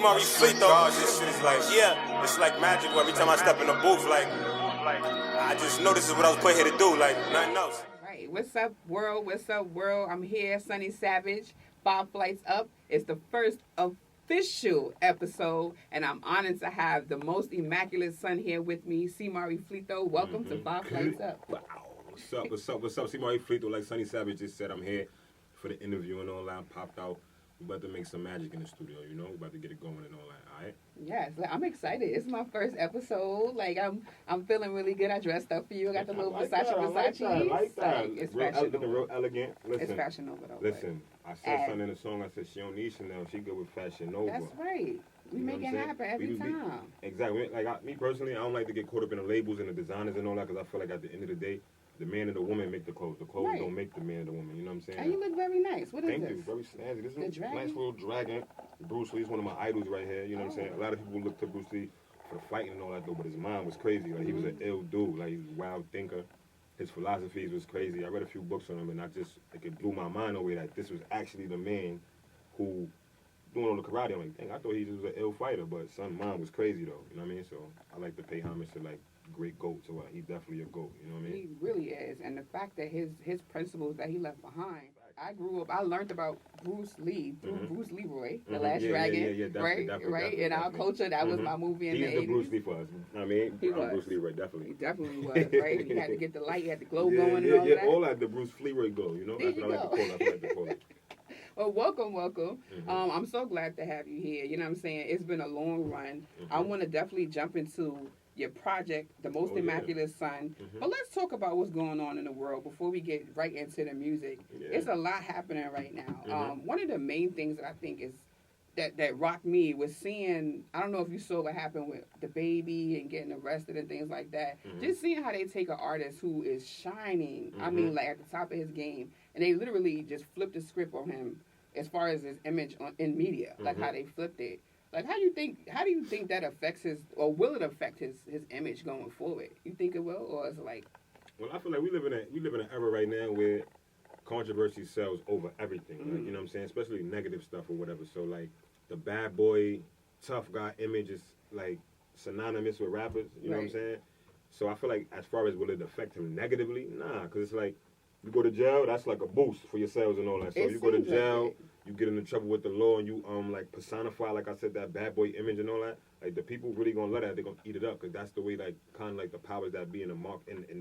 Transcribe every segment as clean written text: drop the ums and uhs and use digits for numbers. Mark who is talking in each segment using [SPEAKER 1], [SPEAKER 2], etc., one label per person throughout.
[SPEAKER 1] CeeMari, Flito. God, this shit is like, yeah, it's like magic. Every time I step in the booth, like, I just know this is what I was put here to do, like, nothing else.
[SPEAKER 2] Right. What's up, world? What's up, world? I'm here, Sunny Savage, 5 Flights Up. It's the first official episode, and I'm honored to have the most immaculate son here with me, CeeMari Flito. Welcome to 5 Flights Up.
[SPEAKER 3] Wow. What's up? CeeMari Flito, like Sunny Savage just said, I'm here for the interview and all that. Popped out. We about to make some magic in the studio, you know? We about to get it going and all that, all right?
[SPEAKER 2] Yes, I'm excited. It's my first episode. Like, I'm feeling really good. I dressed up for you. I got the little Versace.
[SPEAKER 3] I like that.
[SPEAKER 2] It's
[SPEAKER 3] real
[SPEAKER 2] fashionable.
[SPEAKER 3] Looking real elegant. Listen,
[SPEAKER 2] it's fashionable, though.
[SPEAKER 3] Listen, I said something in the song. I said, she don't need Chanel. She good with Fashion Nova.
[SPEAKER 2] That's right. We make it happen every time.
[SPEAKER 3] Exactly. Like, me personally, I don't like to get caught up in the labels and the designers and all that because I feel like at the end of the day, the man and the woman make the clothes. The clothes don't make the man and the woman. You know what I'm saying?
[SPEAKER 2] And you look very nice. What is
[SPEAKER 3] Thank
[SPEAKER 2] this?
[SPEAKER 3] you. Very snazzy. This is
[SPEAKER 2] the
[SPEAKER 3] a nice little dragon. Bruce Lee's one of my idols right here. You know what I'm saying? A lot of people look to Bruce Lee for the fighting and all that, though, but his mind was crazy. Like, he was an ill dude. Like, he was a wild thinker. His philosophies was crazy. I read a few books on him, and it blew my mind away that this was actually the man who doing all the karate. I'm like, dang, I thought he just was an ill fighter, but son, mine was crazy, though. You know what I mean? So I like to pay homage to, like, great GOAT. So he definitely a GOAT. You know what I mean?
[SPEAKER 2] He really is. And the fact that his principles that he left behind. I grew up, I learned about Bruce Lee through Bruce Leroy, The Last Dragon, right? In our culture, that was my movie in the 80s.
[SPEAKER 3] He's the Bruce Lee for us. I mean,
[SPEAKER 2] he was.
[SPEAKER 3] Bruce Leroy, definitely.
[SPEAKER 2] He definitely was, right? He had to get the light, he had the glow going and all that.
[SPEAKER 3] All that, the Bruce Leroy glow, you know?
[SPEAKER 2] There
[SPEAKER 3] That's what I like to call it.
[SPEAKER 2] Well, welcome. I'm so glad to have you here. You know what I'm saying? It's been a long run. I want to definitely jump into your project, The Most Immaculate Son. But let's talk about what's going on in the world before we get right into the music. It's a lot happening right now. One of the main things that I think is that rocked me was seeing, I don't know if you saw what happened with the baby and getting arrested and things like that. Just seeing how they take an artist who is shining, I mean, like at the top of his game, and they literally just flipped the script on him as far as his image in media, like how they flipped it. Like, how do you think that affects his, or will it affect his image going forward? You think it will, or is it like?
[SPEAKER 3] Well, I feel like we live in an era right now where controversy sells over everything. Like, you know what I'm saying? Especially negative stuff or whatever. So like the bad boy, tough guy image is like synonymous with rappers. You know what I'm saying? So I feel like as far as will it affect him negatively? Nah, because it's like you go to jail, that's like a boost for your sales and all that. So you go to jail. You get into trouble with the law and you like personify, like I said, that bad boy image and all that. Like the people really gonna love that. They're gonna eat it up because that's the way, like kind of like the powers that be in the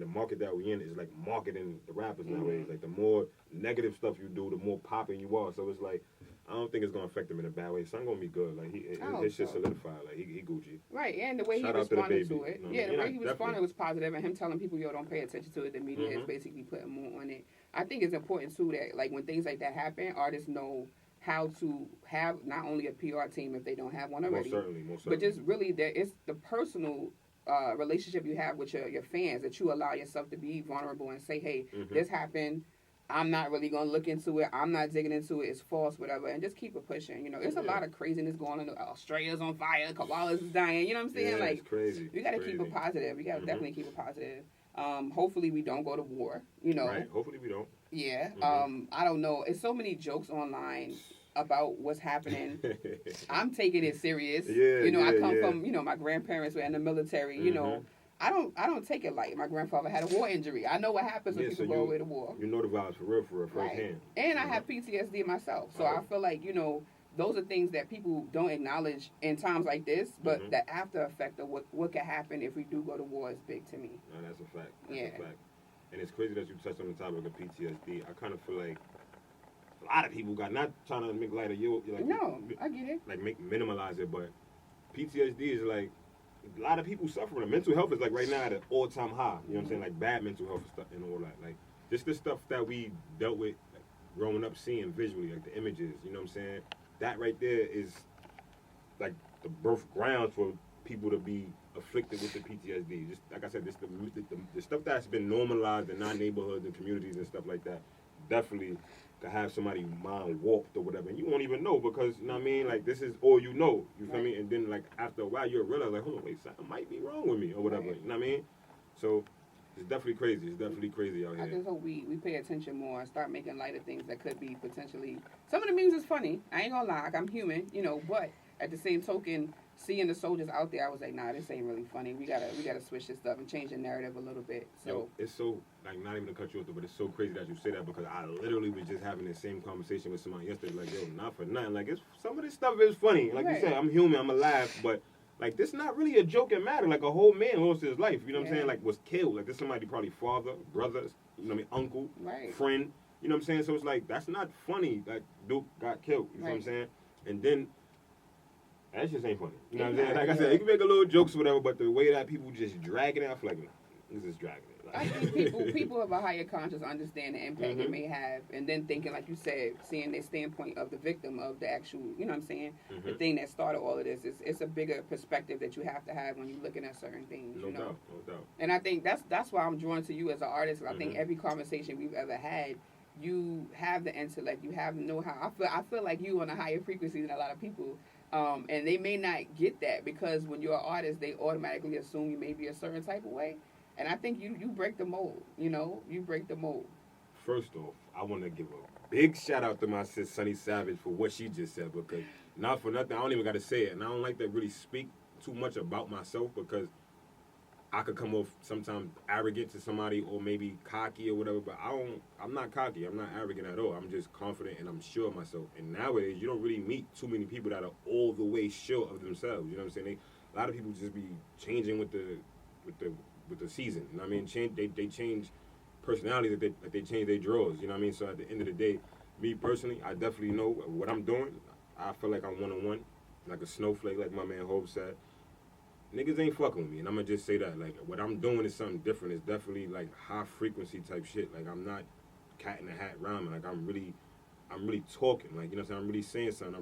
[SPEAKER 3] market that we in is like marketing the rappers nowadays. Like the more negative stuff you do, the more popping you are. So it's like I don't think it's gonna affect him in a bad way. Son gonna be good. Like his shit solidified. Like he Gucci.
[SPEAKER 2] Right, and the way he responded to it. The way he responded was positive, and him telling people, yo, don't pay attention to it. The media is basically putting more on it. I think it's important too that like when things like that happen, artists know how to have not only a PR team if they don't have one already,
[SPEAKER 3] most certainly.
[SPEAKER 2] But just really that it's the personal relationship you have with your fans that you allow yourself to be vulnerable and say, hey, this happened. I'm not really going to look into it. I'm not digging into it. It's false, whatever. And just keep it pushing. You know, there's a lot of craziness going on. Australia's on fire. Koalas is dying. You know what I'm saying?
[SPEAKER 3] Yeah,
[SPEAKER 2] like,
[SPEAKER 3] it's crazy.
[SPEAKER 2] You got to keep it positive. You got to definitely keep it positive. Hopefully we don't go to war, you know.
[SPEAKER 3] Right. Hopefully we don't.
[SPEAKER 2] Yeah. I don't know. It's so many jokes online about what's happening. I'm taking it serious.
[SPEAKER 3] Yeah,
[SPEAKER 2] you know, I come from, you know, my grandparents were in the military, you know. I don't take it light. My grandfather had a war injury. I know what happens when people go away to war.
[SPEAKER 3] You know the vibes for real, firsthand.
[SPEAKER 2] And I have PTSD myself. So I feel like, you know, those are things that people don't acknowledge in times like this, but the after effect of what could happen if we do go to war is big to me.
[SPEAKER 3] No, that's a fact. That's a fact. And it's crazy that you touched on the topic of PTSD. I kind of feel like a lot of people got, not trying to make light of you. Like,
[SPEAKER 2] no, I get it.
[SPEAKER 3] Like minimalize it, but PTSD is like, a lot of people suffering. Mental health is like right now at an all-time high. You know what I'm saying? Like bad mental health stuff and all that. Like just the stuff that we dealt with like, growing up seeing visually, like the images. You know what I'm saying? That right there is like the birth grounds for people to be afflicted with the PTSD. Just like I said, this the stuff that's been normalized in our neighborhoods and communities and stuff like that. Definitely could have somebody's mind warped or whatever, and you won't even know because, you know what I mean, like, this is all you know, you feel me? And then, like, after a while, you'll realize, like, hold on, wait, something might be wrong with me or whatever, you know what I mean? So, it's definitely crazy. It's definitely crazy out here.
[SPEAKER 2] I just hope we pay attention more and start making light of things that could be potentially... Some of the memes is funny. I ain't gonna lie, like, I'm human, you know, but at the same token, seeing the soldiers out there, I was like, nah, this ain't really funny. We gotta switch this up and change the narrative a little bit. So
[SPEAKER 3] yo, it's so like not even to cut you off, but it's so crazy that you say that because I literally was just having the same conversation with somebody yesterday. Like, yo, not for nothing. Like, it's some of this stuff is funny. Like you said, I'm human. I'm alive, but. Like, this not really a joke and matter. Like, a whole man lost his life, you know what I'm saying? Like, was killed. Like, this somebody probably father, brother, you know what I mean, uncle, friend. You know what I'm saying? So it's like, that's not funny that Duke got killed. You know what I'm saying? And then, that just ain't funny. You know what I'm saying? Like I said, you can make a little jokes or whatever, but the way that people just drag it out, I feel like, nah, this is dragging it.
[SPEAKER 2] I think people of a higher conscious understand the impact it may have, and then thinking, like you said, seeing the standpoint of the victim of the actual, you know what I'm saying, the thing that started all of this. It's a bigger perspective that you have to have when you're looking at certain things.
[SPEAKER 3] No doubt.
[SPEAKER 2] And I think that's why I'm drawn to you as an artist. I think every conversation we've ever had, you have the intellect, you have the know-how. I feel like you on a higher frequency than a lot of people. And they may not get that because when you're an artist, they automatically assume you may be a certain type of way. And I think you break the mold, you break the mold.
[SPEAKER 3] First off, I want to give a big shout out to my sis, Sunny Savage, for what she just said, because not for nothing, I don't even got to say it. And I don't like to really speak too much about myself because I could come off sometimes arrogant to somebody or maybe cocky or whatever, but I'm not cocky. I'm not arrogant at all. I'm just confident and I'm sure of myself. And nowadays, you don't really meet too many people that are all the way sure of themselves. You know what I'm saying? A lot of people just be changing with the season. You know what I mean? They change personality, that they change their drawers. You know what I mean? So at the end of the day, me personally, I definitely know what I'm doing. I feel like I'm one-on-one, like a snowflake, like my man Hope said. Niggas ain't fucking with me, and I'm gonna just say that. Like, what I'm doing is something different. It's definitely like high frequency type shit. Like, I'm not cat in the hat rhyming. Like, I'm really talking. Like, you know what I'm saying? I'm really saying something.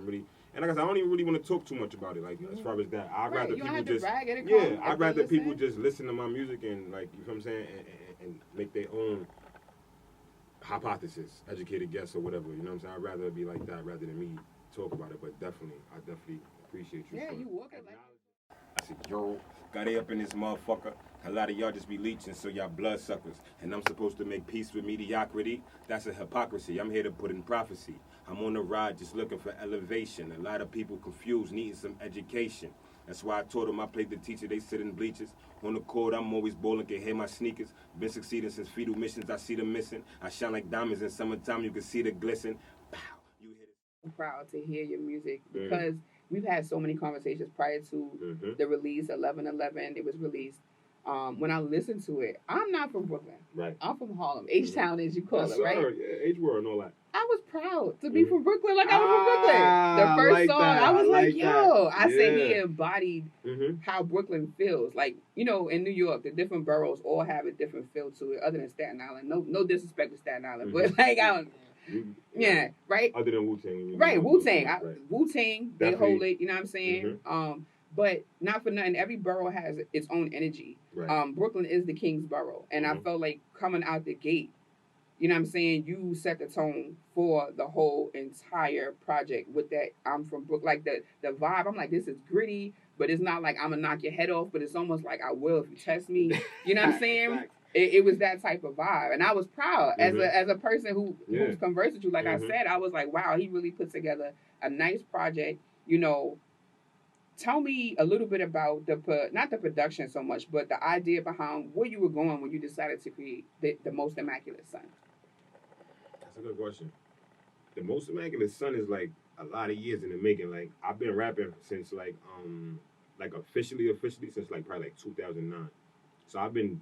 [SPEAKER 3] And like I said, I don't even really want to talk too much about it. Like, as far as that, I'd rather people just I'd rather people just listen to my music and like, you know what I'm saying, and make their own hypothesis, educated guess or whatever. You know what I'm saying? I'd rather be like that rather than me talk about it. But I definitely appreciate you.
[SPEAKER 2] Yeah, you walking like.
[SPEAKER 3] I said, yo, got it up in this motherfucker. A lot of y'all just be leeching, so y'all blood suckers. And I'm supposed to make peace with mediocrity? That's a hypocrisy. I'm here to put in prophecy. I'm on the ride just looking for elevation. A lot of people confused, needing some education. That's why I taught them I played the teacher, they sit in bleachers. On the court, I'm always bowling, can hear my sneakers. Been succeeding since fetal missions, I see them missing. I shine like diamonds in summertime, you can see the glisten. Pow, you hit it.
[SPEAKER 2] I'm proud to hear your music because we've had so many conversations prior to the release, 11/11, it was released. When I listened to it, I'm not from Brooklyn.
[SPEAKER 3] Right.
[SPEAKER 2] I'm from Harlem, H-Town as you call it, right?
[SPEAKER 3] Yeah, H-Word and all that.
[SPEAKER 2] I was proud to be from Brooklyn, like I was from Brooklyn. The first song, I was like, yo. I said he embodied how Brooklyn feels. Like, you know, in New York, the different boroughs all have a different feel to it, other than Staten Island. No disrespect to Staten Island, but like, I don't. Yeah, right?
[SPEAKER 3] Other than Wu-Tang.
[SPEAKER 2] Right, Wu-Tang. Wu-Tang, they hold it, you know what I'm saying? But not for nothing, every borough has its own energy.
[SPEAKER 3] Right.
[SPEAKER 2] Brooklyn is the King's borough. And I felt like coming out the gate, you know what I'm saying, you set the tone for the whole entire project with that I'm from Brooklyn. Like the vibe, I'm like, this is gritty, but it's not like I'm going to knock your head off, but it's almost like I will if you test me. You know what I'm saying? It was that type of vibe. And I was proud as a person who's conversed with you. Like I said, I was like, wow, he really put together a nice project. You know, tell me a little bit about not the production so much, but the idea behind where you were going when you decided to create the Most Immaculate Son.
[SPEAKER 3] That's a good question. The Most Immaculate Son is like a lot of years in the making. Like, I've been rapping since like officially since like probably like 2009. So I've been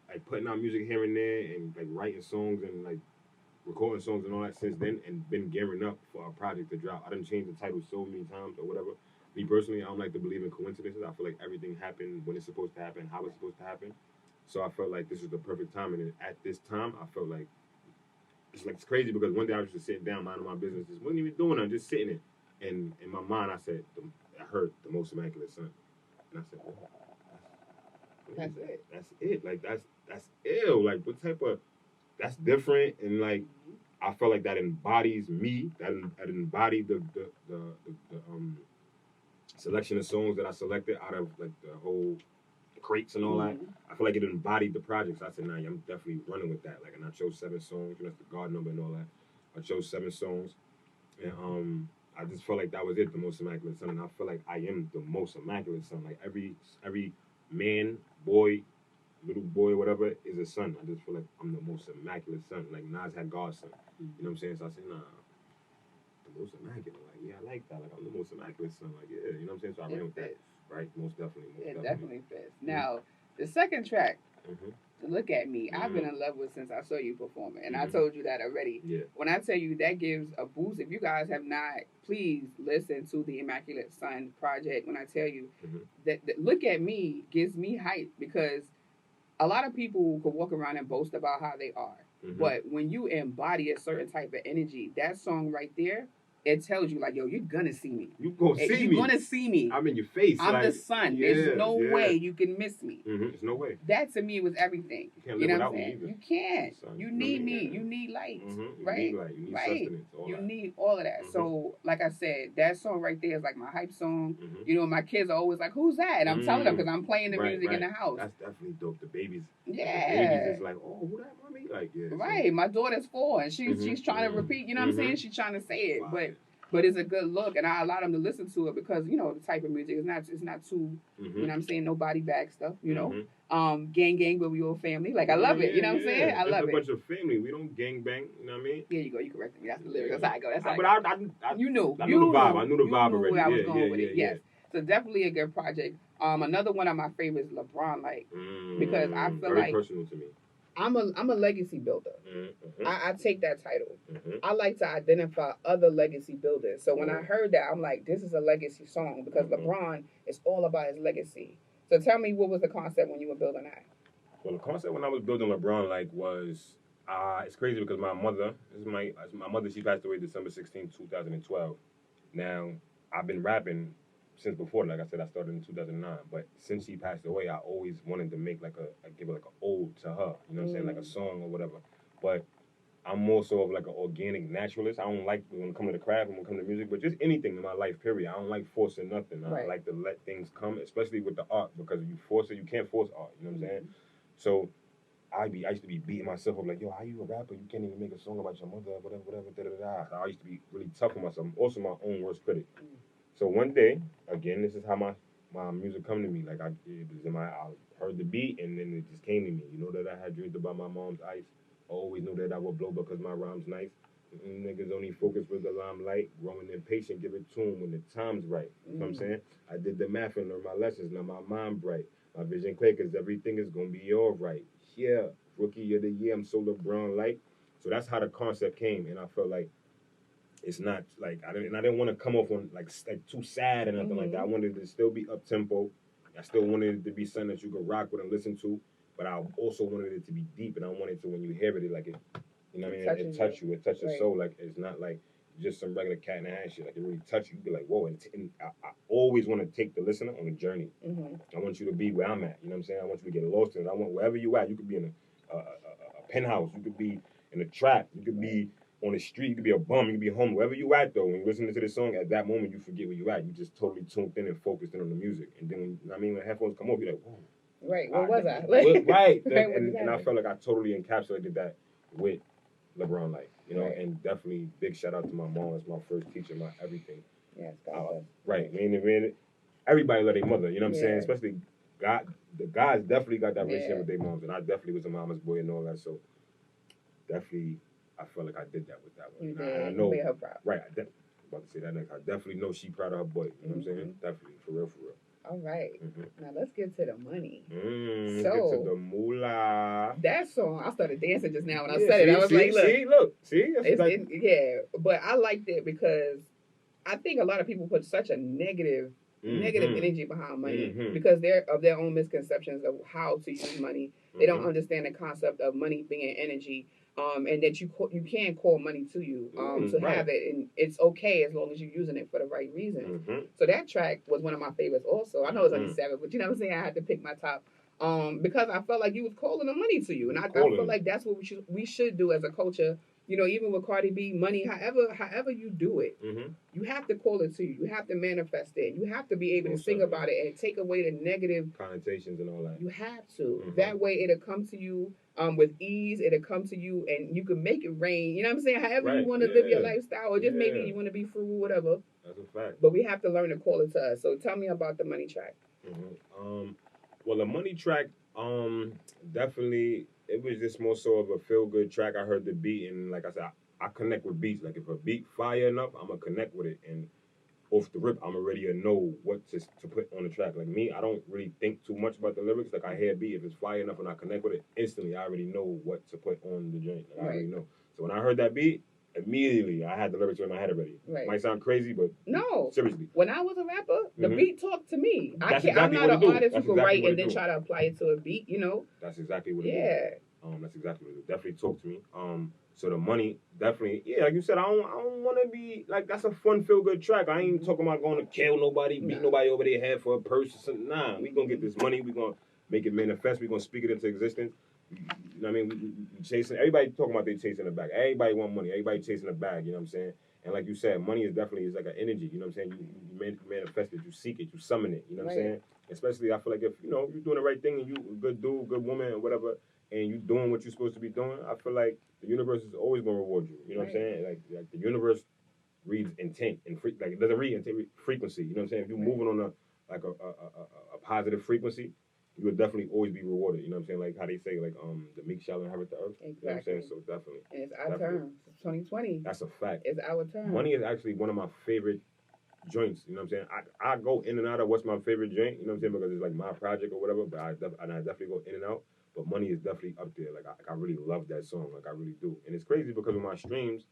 [SPEAKER 3] like putting out music here and there and like writing songs and like recording songs and all that since then, and been gearing up for a project to drop. I done changed the title so many times or whatever. Me personally, I don't like to believe in coincidences. I feel like everything happened when it's supposed to happen, how it's supposed to happen. So I felt like this was the perfect time, and at this time, I felt like it's crazy because one day I was just sitting down, minding my business, just wasn't even doing nothing, just sitting there. And in my mind, I heard the Most Immaculate Son, and I said, oh, that's it. That's it. Like that's ill. Like, what type of? That's different, and like I felt like that embodies me. That embodied the selection of songs that I selected out of like the whole crates and all that. I feel like it embodied the project. So I said, nah, I'm definitely running with that. Like, and I chose 7 songs. You know, that's the guard number and all that. I chose 7 songs, and I just felt like that was it, the most immaculate son, and I feel like I am the most immaculate son. Like every man, boy, little boy, whatever, is a son. I just feel like I'm the most immaculate son. Like Nas had God's son. You know what I'm saying? So I said, nah, the most immaculate. Like, yeah, I like that. Like, I'm the most immaculate son. Like, yeah, you know what I'm saying? So I ran with that. Right? Most definitely.
[SPEAKER 2] It definitely fits. Now, the second track, Look at Me, I've been in love with since I saw you performing. And I told you that already.
[SPEAKER 3] Yeah.
[SPEAKER 2] When I tell you that gives a boost, if you guys have not, please listen to the Immaculate Son project. When I tell you that Look at Me gives me hype, because a lot of people could walk around and boast about how they are. But when you embody a certain type of energy, that song right there, it tells you, like, yo, you're gonna see me.
[SPEAKER 3] You're gonna see me. I'm in your face.
[SPEAKER 2] I'm
[SPEAKER 3] like,
[SPEAKER 2] the sun. There's no way you can miss me.
[SPEAKER 3] There's no way.
[SPEAKER 2] That to me was everything.
[SPEAKER 3] You can't
[SPEAKER 2] You
[SPEAKER 3] live
[SPEAKER 2] know what
[SPEAKER 3] without
[SPEAKER 2] I'm saying?
[SPEAKER 3] me either.
[SPEAKER 2] You can't.
[SPEAKER 3] Son,
[SPEAKER 2] You need me. You need light.
[SPEAKER 3] You
[SPEAKER 2] Right?
[SPEAKER 3] need light. You need sustenance. All
[SPEAKER 2] You
[SPEAKER 3] that.
[SPEAKER 2] need all of that. So, like I said, that song right there is like my hype song. You know, my kids are always like, who's that? And I'm telling them, because I'm playing the music in the house.
[SPEAKER 3] That's definitely dope. The babies.
[SPEAKER 2] Yeah.
[SPEAKER 3] The babies is like, oh, who that, mommy? Like, yeah.
[SPEAKER 2] Right.
[SPEAKER 3] So.
[SPEAKER 2] My daughter's 4, and she's trying to repeat. You know what I'm saying? She's trying to say it, but it's a good look, and I allow them to listen to it, because you know the type of music is not too you know what I'm saying, no body bag stuff, you know. Gang but we all family, like I love it, you know what I'm saying? I love it.
[SPEAKER 3] It's a bunch of family. We don't gang bang, you know what I mean?
[SPEAKER 2] There you go, you corrected me. That's the lyrics. That's how I go. That's how
[SPEAKER 3] but
[SPEAKER 2] I you knew.
[SPEAKER 3] I knew the vibe. I knew the vibe already.
[SPEAKER 2] Where I was going with it. Yes. So definitely a good project. Another one of my favorites, LeBron, like, because I feel
[SPEAKER 3] very
[SPEAKER 2] like
[SPEAKER 3] personal to me.
[SPEAKER 2] I'm a legacy builder. I take that title. I like to identify other legacy builders. So when I heard that, I'm like, this is a legacy song, because LeBron is all about his legacy. So tell me, what was the concept when you were building that?
[SPEAKER 3] Well, the concept when I was building LeBron, like, was it's crazy, because my mother, she passed away December 16, 2012. Now, I've been rapping since before. Like I said, I started in 2009. But since she passed away, I always wanted to make give her like an ode to her. You know what I'm saying? Like a song or whatever. But I'm more so of like an organic naturalist. I don't like, when it comes to the craft and when it comes to music, but just anything in my life, period. I don't like forcing nothing. I like to let things come, especially with the art, because if you force it, you can't force art. You know what I'm saying? So I used to be beating myself up like, yo, how you a rapper? You can't even make a song about your mother, whatever, da-da-da. So I used to be really tough on myself. I'm also my own worst critic. So one day, again, this is how my music come to me. Like, I heard the beat, and then it just came to me. You know that I had dreamed about my mom's ice. I always knew that I would blow because my rhyme's nice. Niggas only focus with the limelight. Growing impatient, give it to them when the time's right. You know what I'm saying? I did the math and learned my lessons. Now my mind bright. My vision clear, because everything is going to be all right. Yeah, rookie of the year, I'm so LeBron like. So that's how the concept came, and I felt like it's not like I didn't want to come off on like too sad or nothing like that. I wanted it to still be up tempo. I still wanted it to be something that you could rock with and listen to, but I also wanted it to be deep, and I wanted to, when you hear it, like it, you know what I mean? It touch you. It touch your soul. Like, it's not like just some regular cat in the hand shit. Like, it really touch you. You be like, whoa. And I always want to take the listener on a journey. I want you to be where I'm at. You know what I'm saying? I want you to get lost in it. I want wherever you at. You could be in a penthouse. You could be in a trap. You could be on the street. You could be a bum. You could be home. Wherever you at, though, when you're listening to this song, at that moment, you forget where you at. You just totally tuned in and focused in on the music. And then, you know what I mean, when headphones come off, you're like, whoa.
[SPEAKER 2] Right. Where was I?
[SPEAKER 3] Right. And I felt like I totally encapsulated that with LeBron life, you know, and definitely big shout out to my mom. That's my first teacher, my everything.
[SPEAKER 2] Yes,
[SPEAKER 3] right. I mean, everybody love their mother, you know what I'm saying? Especially the guys definitely got that relationship with their moms, and I definitely was a mama's boy and all that. So definitely, I felt like I did that with that one.
[SPEAKER 2] You did.
[SPEAKER 3] I know,
[SPEAKER 2] made her proud.
[SPEAKER 3] right? About to say that next. I definitely know she proud of her boy. You know what I'm saying? Definitely, for real.
[SPEAKER 2] All right. Now let's get to the money.
[SPEAKER 3] Let's get to the moolah.
[SPEAKER 2] That song, I started dancing just now when I said it. I was like, look. But I liked it because I think a lot of people put such a negative energy behind money because they're of their own misconceptions of how to use money. They don't understand the concept of money being energy. And that you can call money to you to have it, and it's okay as long as you're using it for the right reasons. So that track was one of my favorites also. I know it's only 7, but you know what I'm saying? I had to pick my top because I felt like you was calling the money to you, and I feel like that's what we should do as a culture You know, even with Cardi B, money, however you do it, you have to call it to you. You have to manifest it. You have to be able to sing about it and take away the negative
[SPEAKER 3] connotations and all that.
[SPEAKER 2] You have to. That way, it'll come to you with ease. It'll come to you, and you can make it rain. You know what I'm saying? However you want to live your lifestyle, or just maybe you want to be frugal, whatever.
[SPEAKER 3] That's a fact.
[SPEAKER 2] But we have to learn to call it to us. So tell me about the money track.
[SPEAKER 3] Well, the money track, definitely, it was just more so of a feel-good track. I heard the beat, and like I said, I connect with beats. Like, if a beat fire enough, I'm going to connect with it. And off the rip, I'm already going to know what to put on the track. Like me, I don't really think too much about the lyrics. Like, I hear a beat, if it's fire enough and I connect with it, instantly, I already know what to put on the joint. Like, I already know. So when I heard that beat, immediately, I had the lyrics in my head already. Right. Might sound crazy, but
[SPEAKER 2] no,
[SPEAKER 3] seriously.
[SPEAKER 2] When I was a rapper, the beat talked to me.
[SPEAKER 3] That's
[SPEAKER 2] I'm not an artist who can write and then try to apply it to a beat, you know?
[SPEAKER 3] That's exactly what it is. That's exactly what it is. Definitely talked to me. So the money, definitely, like you said, I don't want to be, like, that's a fun, feel-good track. I ain't talking about going to kill nobody, beat nobody over their head for a purse or something. Nah, we going to get this money. We going to make it manifest. We going to speak it into existence. You know what I mean? We chasing, everybody talking about they chasing the bag. Everybody want money. Everybody chasing the bag, you know what I'm saying? And like you said, money is definitely like an energy, you know what I'm saying? You manifest it, you seek it, you summon it, you know what I'm saying? Especially, I feel like if, you know, you're doing the right thing and you a good dude, good woman, or whatever, and you doing what you're supposed to be doing, I feel like the universe is always going to reward you, you know what I'm saying? Like the universe reads intent, and like it doesn't read intent, frequency, you know what I'm saying? If you're moving on a positive frequency, you will definitely always be rewarded. You know what I'm saying? Like how they say, like the meek shall inherit the earth.
[SPEAKER 2] Exactly.
[SPEAKER 3] You know what I'm saying? So definitely.
[SPEAKER 2] And it's our turn. It's 2020.
[SPEAKER 3] That's a fact.
[SPEAKER 2] It's our turn.
[SPEAKER 3] Money is actually one of my favorite joints. You know what I'm saying? I go in and out of what's my favorite joint. You know what I'm saying? Because it's like my project or whatever. But I definitely go in and out. But Money is definitely up there. Like I really love that song. Like I really do. And it's crazy because with my streams,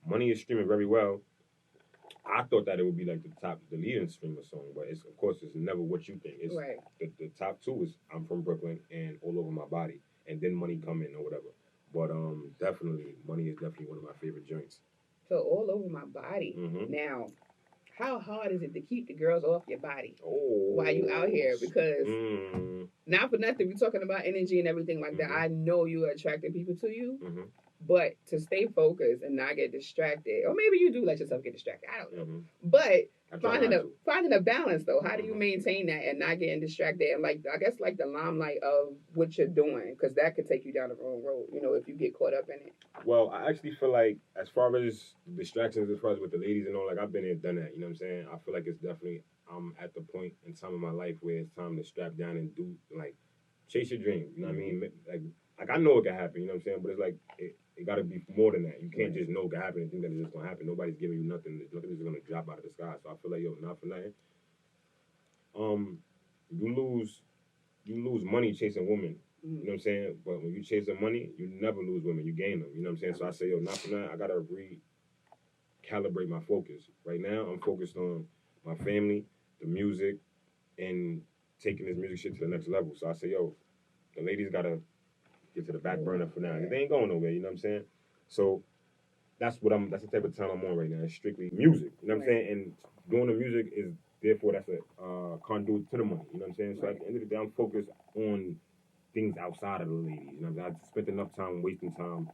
[SPEAKER 3] Money is streaming very well. I thought that it would be like the leading streamer song, but it's of course it's never what you think. It's the top two is I'm From Brooklyn and All Over My Body, and then Money Come In or whatever. But definitely Money is definitely one of my favorite joints.
[SPEAKER 2] So All Over My Body. Now, how hard is it to keep the girls off your body while you out here? Because not for nothing, we're talking about energy and everything like that. I know you are attracting people to you. But to stay focused and not get distracted, or maybe you do let yourself get distracted, I don't know. But finding a balance though, how do you maintain that and not getting distracted and like I guess like the limelight of what you're doing, because that could take you down the wrong road, you know, if you get caught up in it.
[SPEAKER 3] Well, I actually feel like as far as distractions, as far as with the ladies and all, like I've been there, done that. You know what I'm saying? I feel like it's definitely I'm at the point in time in my life where it's time to strap down and do like chase your dream. You know what I mean? Like I know it can happen. You know what I'm saying? But it's like it got to be more than that. You can't just know it can happen and think that it's just going to happen. Nobody's giving you nothing. Nothing is going to drop out of the sky. So I feel like, not for nothing. You lose money chasing women. You know what I'm saying? But when you chasing money, you never lose women. You gain them. You know what I'm saying? So I say, not for nothing. I got to recalibrate my focus. Right now, I'm focused on my family, the music, and taking this music shit to the next level. So I say, the ladies got to get to the back burner for now. They ain't going nowhere, you know what I'm saying? So that's the type of time I'm on right now. It's strictly music, you know what I'm saying? And doing the music is, therefore, that's a conduit to the money, you know what I'm saying? So at the end of the day, I'm focused on things outside of the ladies, you know what I'm saying? I spent enough time wasting time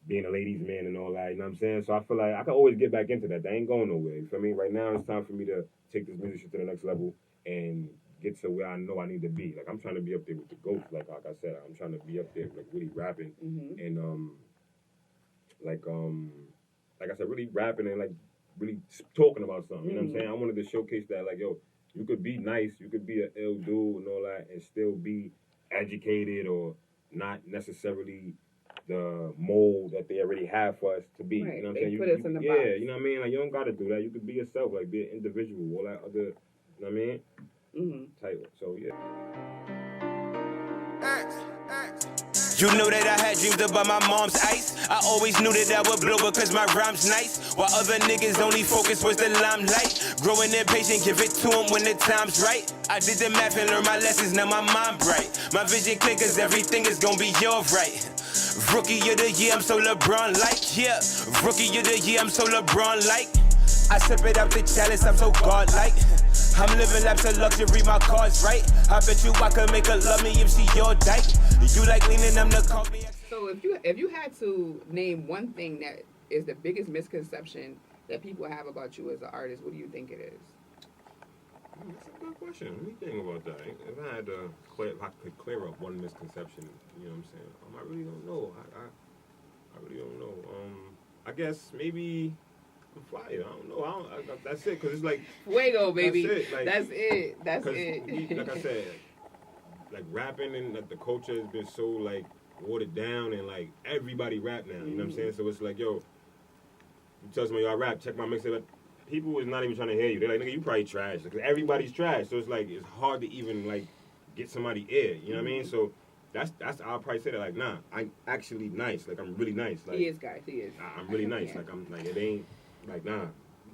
[SPEAKER 3] being a ladies' man and all that, you know what I'm saying? So I feel like I can always get back into that. They ain't going nowhere, you feel me? Right now, it's time for me to take this music shit to the next level and get to where I know I need to be. Like I'm trying to be up there with the GOATs, like I said, I'm trying to be up there like really rapping and like I said, really rapping and like really talking about something. You know what I'm saying? I wanted to showcase that like, you could be nice, you could be an ill dude and all that and still be educated or not necessarily the mold that they already have for us to be. You know what I'm saying?
[SPEAKER 2] Put us in the box.
[SPEAKER 3] Yeah, you know what I mean? Like you don't gotta do that. You could be yourself, like be an individual, all that other, you know what I mean? Type. So yeah.
[SPEAKER 1] You knew that I had dreams about my mom's ice. I always knew that I would blow because my rhyme's nice. While other niggas only focus was the limelight. Growing impatient, give it to them when the time's right. I did the math and learned my lessons, now my mind bright. My vision clear cause everything is gonna be alright. Rookie of the year, I'm so LeBron-like, yeah. Rookie of the year, I'm so LeBron-like. I sip it out the chalice, I'm so God-like. I'm living laps of luxury, my car's right. I bet you I could make her love me if she your dyke. You like leaning, I'm the coffee.
[SPEAKER 2] So if you had to name one thing that is the biggest misconception that people have about you as an artist, what do you think it is?
[SPEAKER 3] That's a good question. Let me think about that. If I had to if I could clear up one misconception, you know what I'm saying? I really don't know. I really don't know. I guess maybe I'm fly. I don't know. That's it. Cause it's like
[SPEAKER 2] Fuego, baby.
[SPEAKER 3] That's it. Like,
[SPEAKER 2] that's it.
[SPEAKER 3] Like I said, like rapping and like the culture has been so like watered down and like everybody rap now. You know what I'm saying? So it's like, yo, you tell somebody I rap, check my mixtape. People is not even trying to hear you. They're like, nigga, you probably trash. Because everybody's trash. So it's like, it's hard to even, like, get somebody ear. You know what I mean? So that's I'll probably say that, like, nah, I'm actually nice. Like, I'm really nice. Like,
[SPEAKER 2] he is, guys. He is.
[SPEAKER 3] I'm really nice. Yeah. Like, I'm, like, it ain't, like, nah,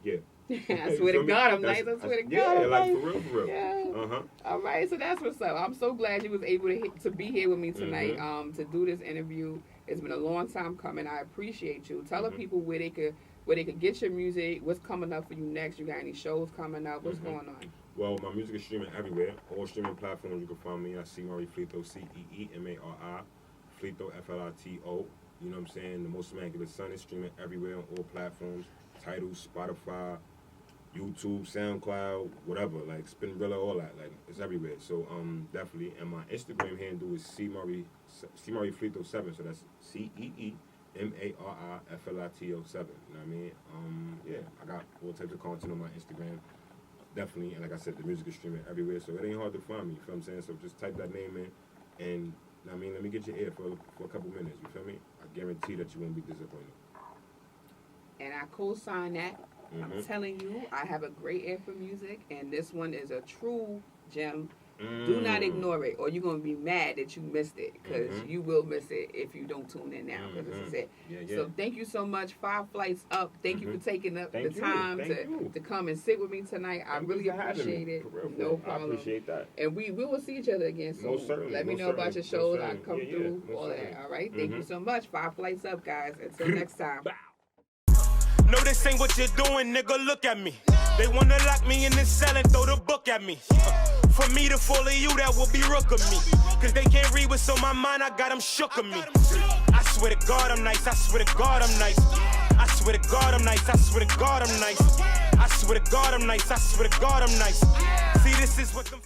[SPEAKER 3] yeah.
[SPEAKER 2] I swear to God, I'm nice. I swear to God,
[SPEAKER 3] yeah,
[SPEAKER 2] I'm
[SPEAKER 3] like,
[SPEAKER 2] nice.
[SPEAKER 3] for real.
[SPEAKER 2] Yeah.
[SPEAKER 3] Uh-huh.
[SPEAKER 2] All right, so that's what's up. I'm so glad you was able to be here with me tonight, to do this interview. It's been a long time coming. I appreciate you. Tell the people where they could get your music, what's coming up for you next. You got any shows coming up? What's going on?
[SPEAKER 3] Well, my music is streaming everywhere. All streaming platforms you can find me. I CeeMari Flito, CeeMari, Flito, Flito. You know what I'm saying? The Most Immaculate Son is streaming everywhere on all platforms. Tidal, Spotify, YouTube, SoundCloud, whatever. Like Spinrilla, all that. Like it's everywhere. So definitely. And my Instagram handle is CeeMari Flito 7. So that's CeeMari Flito 7. You know what I mean? Yeah, I got all types of content on my Instagram. Definitely, and like I said, the music is streaming everywhere, so it ain't hard to find me. You feel what I'm saying? So just type that name in, and I mean, let me get your ear for a couple minutes. You feel me? I guarantee that you won't be disappointed.
[SPEAKER 2] And I co-sign that. I'm telling you, I have a great ear for music, and this one is a true gem. Do not ignore it, or you're going to be mad that you missed it, because you will miss it if you don't tune in now, because this is it. Yeah. So thank you so much. 5 flights up. Thank you for taking up the time to come and sit with me tonight. I really appreciate it. No problem.
[SPEAKER 3] I appreciate that.
[SPEAKER 2] And we will see each other again soon.
[SPEAKER 3] Most certainly.
[SPEAKER 2] Let me know about your shows. I come through, all that. All right? Thank you so much. 5 flights up, guys. Until next time.
[SPEAKER 1] No, this ain't what you're doing, nigga, look at me. They wanna lock me in this cell and throw the book at me. For me to follow you, that would be rook of me. Cause they can't read what's on my mind, I got them shook of me. I swear to God I'm nice, I swear to God I'm nice. I swear to God I'm nice, I swear to God I'm nice. I swear to God I'm nice, I swear to God I'm nice. See, this is what them